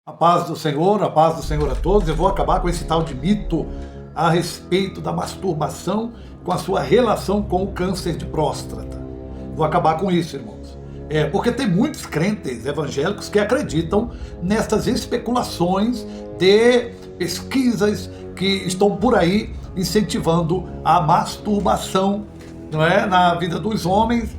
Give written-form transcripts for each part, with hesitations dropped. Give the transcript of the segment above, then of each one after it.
A paz do Senhor a todos. Eu vou acabar com esse tal de mito a respeito da masturbação com a sua relação com o câncer de próstata. Vou acabar com isso, irmãos. Porque tem muitos crentes evangélicos que acreditam nessas especulações de pesquisas que estão por aí incentivando a masturbação, não é, na vida dos homens,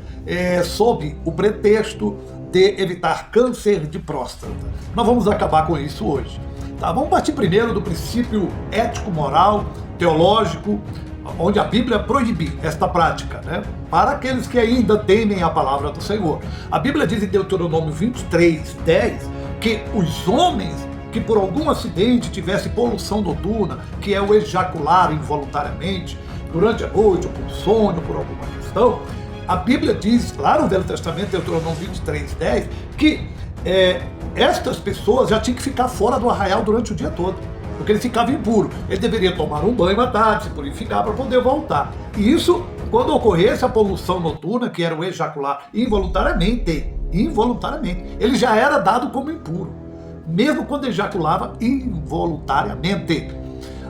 sob o pretexto de evitar câncer de próstata. Nós vamos acabar com isso hoje. Tá? Vamos partir primeiro do princípio ético, moral, teológico, onde a Bíblia proíbe esta prática, né? Para aqueles que ainda temem a palavra do Senhor. A Bíblia diz em Deuteronômio 23:10 que os homens que por algum acidente tivessem poluição noturna, que é o ejacular involuntariamente, durante a noite, ou por sono, por alguma questão, a Bíblia diz, lá no Velho Testamento, Deuteronômio 23:10, que estas pessoas já tinham que ficar fora do arraial durante o dia todo, porque ele ficava impuro. Ele deveria tomar um banho à tarde, se purificar para poder voltar. E isso, quando ocorresse a poluição noturna, que era o ejacular involuntariamente, ele já era dado como impuro, mesmo quando ejaculava involuntariamente.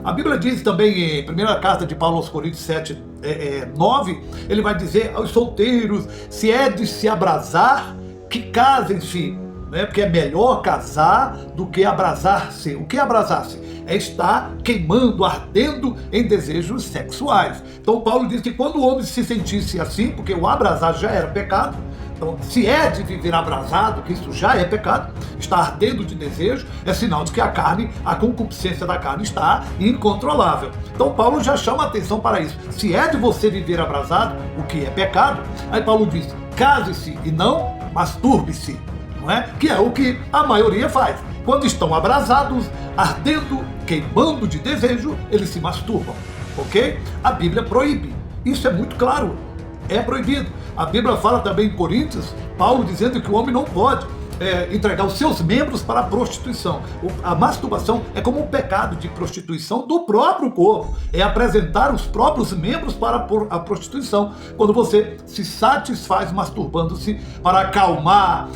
A Bíblia diz também, em primeira carta de Paulo aos Coríntios 7:9, ele vai dizer aos solteiros: se é de se abrasar, que casem-se, né? Porque é melhor casar do que abrasar-se. O que é abrasar-se? É estar queimando, ardendo em desejos sexuais. Então Paulo diz que quando o homem se sentisse assim, porque o abrasar já era pecado, então, se é de viver abrasado, que isso já é pecado, está ardendo de desejo, é sinal de que a carne, a concupiscência da carne está incontrolável. Então Paulo já chama a atenção para isso. Se é de você viver abrasado, o que é pecado, aí Paulo diz: case-se e não masturbe-se, não é? Que é o que a maioria faz. Quando estão abrasados, ardendo, queimando de desejo, eles se masturbam, ok? A Bíblia proíbe. Isso é muito claro. É proibido. A Bíblia fala também em Coríntios, Paulo dizendo que o homem não pode entregar os seus membros para a prostituição. A masturbação é como um pecado de prostituição do próprio corpo. É apresentar os próprios membros para a prostituição. Quando você se satisfaz masturbando-se para acalmar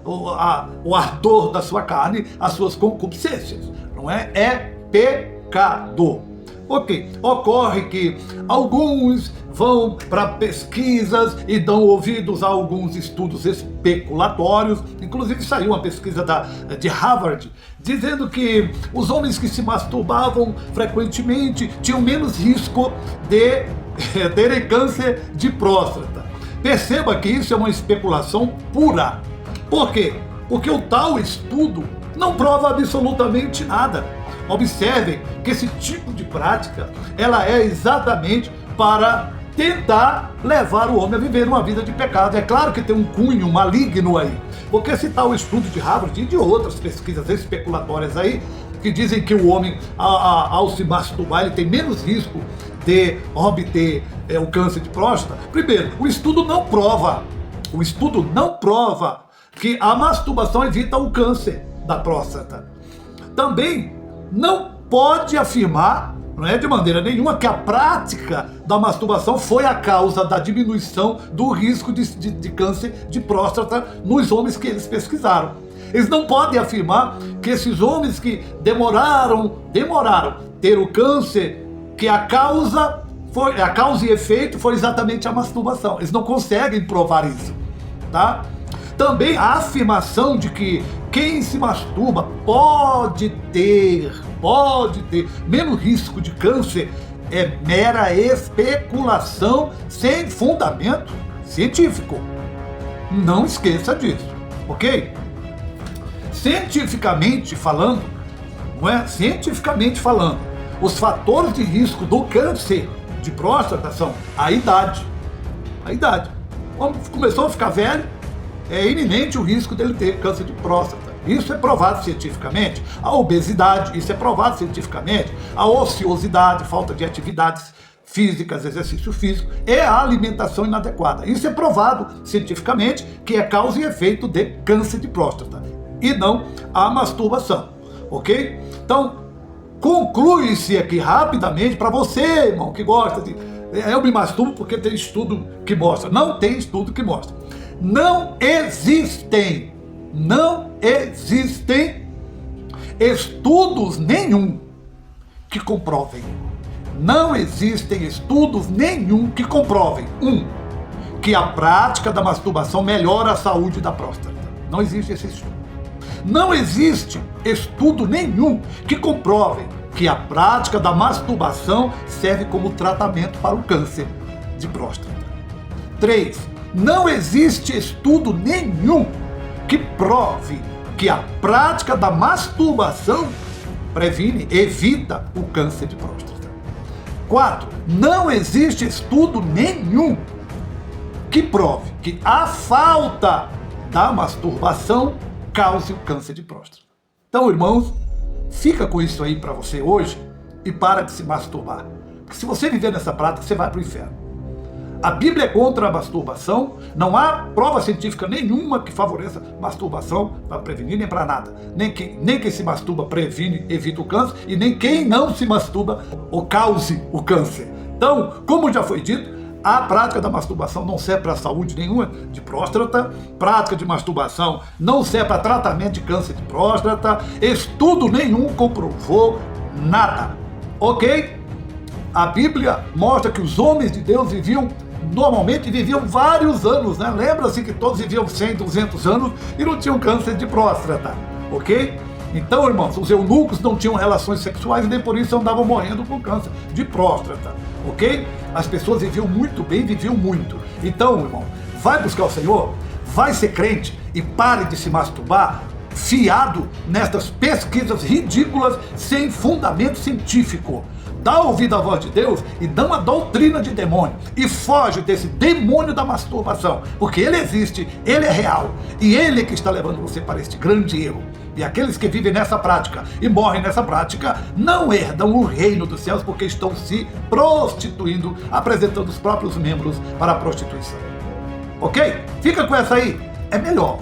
o ardor da sua carne, as suas concupiscências. Não é? É pecado. Ok, ocorre que alguns vão para pesquisas e dão ouvidos a alguns estudos especulatórios. Inclusive saiu uma pesquisa de Harvard dizendo que os homens que se masturbavam frequentemente tinham menos risco de terem câncer de próstata. Perceba que isso é uma especulação pura. Por quê? Porque o tal estudo não prova absolutamente nada. Observem que esse tipo de prática, ela é exatamente para tentar levar o homem a viver uma vida de pecado. É claro que tem um cunho maligno aí, porque esse tal estudo de Harvard e de outras pesquisas especulatórias aí, que dizem que o homem, ao se masturbar, ele tem menos risco de obter o câncer de próstata. Primeiro, o estudo não prova que a masturbação evita o câncer da próstata. Também não pode afirmar, não é de maneira nenhuma, que a prática da masturbação foi a causa da diminuição do risco de câncer de próstata nos homens que eles pesquisaram. Eles não podem afirmar que esses homens que demoraram ter o câncer, que a causa e efeito foi exatamente a masturbação. Eles não conseguem provar isso, tá? Também a afirmação de que quem se masturba pode ter menos risco de câncer é mera especulação sem fundamento científico. Não esqueça disso, ok? Cientificamente falando, os fatores de risco do câncer de próstata são a idade. O homem começou a ficar velho, é iminente o risco dele ter câncer de próstata. Isso é provado cientificamente. A obesidade, isso é provado cientificamente. A ociosidade, falta de atividades físicas, exercício físico, e a alimentação inadequada. Isso é provado cientificamente que é causa e efeito de câncer de próstata, e não a masturbação, ok? Então, conclui-se aqui rapidamente, para você, irmão, que gosta de... eu me masturbo porque tem estudo que mostra. Não tem estudo que mostra. Não existem estudos nenhum que comprovem. Não existem estudos nenhum que comprovem, que a prática da masturbação melhora a saúde da próstata. Não existe esse estudo. Não existe estudo nenhum que comprove que a prática da masturbação serve como tratamento para o câncer de próstata. 3. Não existe estudo nenhum que prove que a prática da masturbação evita o câncer de próstata. 4. Não existe estudo nenhum que prove que a falta da masturbação cause o câncer de próstata. Então, irmãos, fica com isso aí para você hoje e para de se masturbar. Porque se você viver nessa prática, você vai para o inferno. A Bíblia é contra a masturbação, não há prova científica nenhuma que favoreça masturbação para prevenir nem para nada. Nem quem se masturba previne, evita o câncer, e nem quem não se masturba ou cause o câncer. Então, como já foi dito, a prática da masturbação não serve para saúde nenhuma de próstata, prática de masturbação não serve para tratamento de câncer de próstata, estudo nenhum comprovou nada, ok? A Bíblia mostra que os homens de Deus normalmente viviam vários anos, né? Lembra-se que todos viviam 100, 200 anos e não tinham câncer de próstata, ok? Então, irmãos, os eunucos não tinham relações sexuais e nem por isso andavam morrendo com câncer de próstata, ok? As pessoas viviam muito bem, viviam muito. Então, irmão, vai buscar o Senhor, vai ser crente e pare de se masturbar fiado nestas pesquisas ridículas sem fundamento científico. Dá ouvido à voz de Deus e dá uma doutrina de demônio e foge desse demônio da masturbação, porque ele existe, ele é real e ele que está levando você para este grande erro. E aqueles que vivem nessa prática e morrem nessa prática não herdam o reino dos céus, porque estão se prostituindo, apresentando os próprios membros para a prostituição. Ok? Fica com essa aí, é melhor.